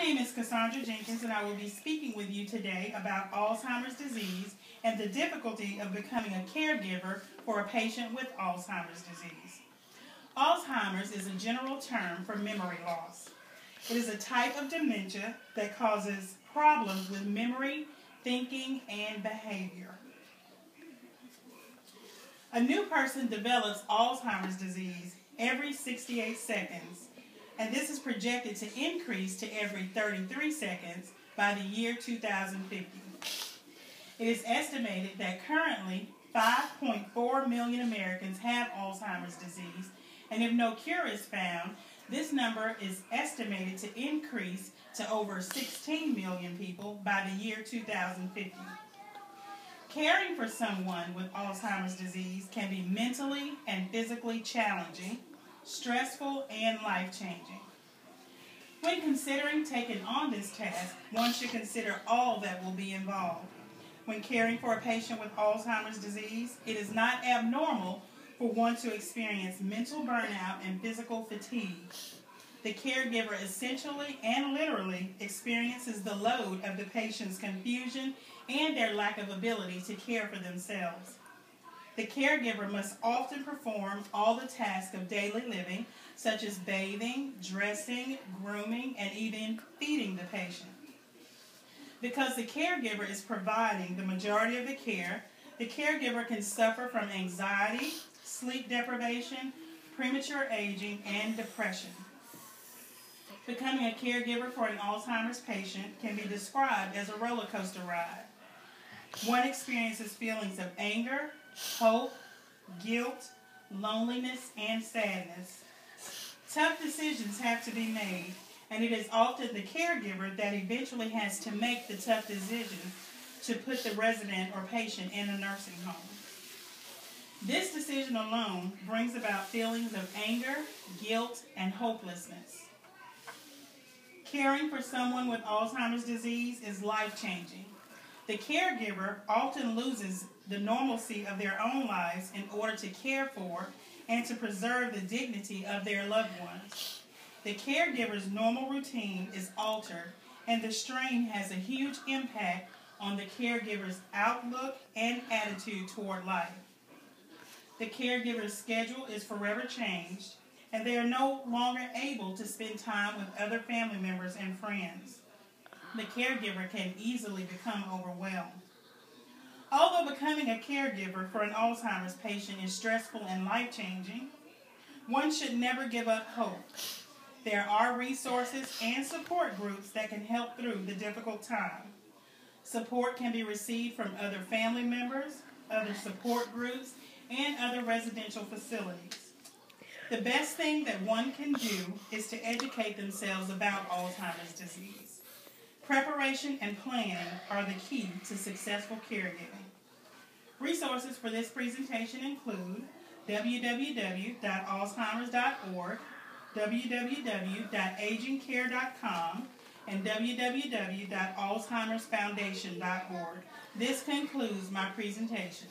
name is Cassandra Jenkins, and I will be speaking with you today about Alzheimer's disease and the difficulty of becoming a caregiver for a patient with Alzheimer's disease. Alzheimer's is a general term for memory loss. It is a type of dementia that causes problems with memory, thinking, and behavior. A new person develops Alzheimer's disease every 68 seconds, and this is projected to increase to every 33 seconds by the year 2050. It is estimated that currently 5.4 million Americans have Alzheimer's disease, and if no cure is found, this number is estimated to increase to over 16 million people by the year 2050. Caring for someone with Alzheimer's disease can be mentally and physically challenging, stressful, and life-changing. When considering taking on this task, one should consider all that will be involved. When caring for a patient with Alzheimer's disease, it is not abnormal for one to experience mental burnout and physical fatigue. The caregiver essentially and literally experiences the load of the patient's confusion and their lack of ability to care for themselves. The caregiver must often perform all the tasks of daily living, such as bathing, dressing, grooming, and even feeding the patient. Because the caregiver is providing the majority of the care, the caregiver can suffer from anxiety, sleep deprivation, premature aging, and depression. Becoming a caregiver for an Alzheimer's patient can be described as a roller coaster ride. One experiences feelings of anger, hope, guilt, loneliness, and sadness. Tough decisions have to be made, and it is often the caregiver that eventually has to make the tough decision to put the resident or patient in a nursing home. This decision alone brings about feelings of anger, guilt, and hopelessness. Caring for someone with Alzheimer's disease is life-changing. The caregiver often loses the normalcy of their own lives in order to care for and to preserve the dignity of their loved ones. The caregiver's normal routine is altered, and the strain has a huge impact on the caregiver's outlook and attitude toward life. The caregiver's schedule is forever changed, and they are no longer able to spend time with other family members and friends. The caregiver can easily become overwhelmed. Although becoming a caregiver for an Alzheimer's patient is stressful and life-changing, one should never give up hope. There are resources and support groups that can help through the difficult time. Support can be received from other family members, other support groups, and other residential facilities. The best thing that one can do is to educate themselves about Alzheimer's disease. Preparation and planning are the key to successful caregiving. Resources for this presentation include www.alzheimers.org, www.agingcare.com, and www.alzheimersfoundation.org. This concludes my presentation.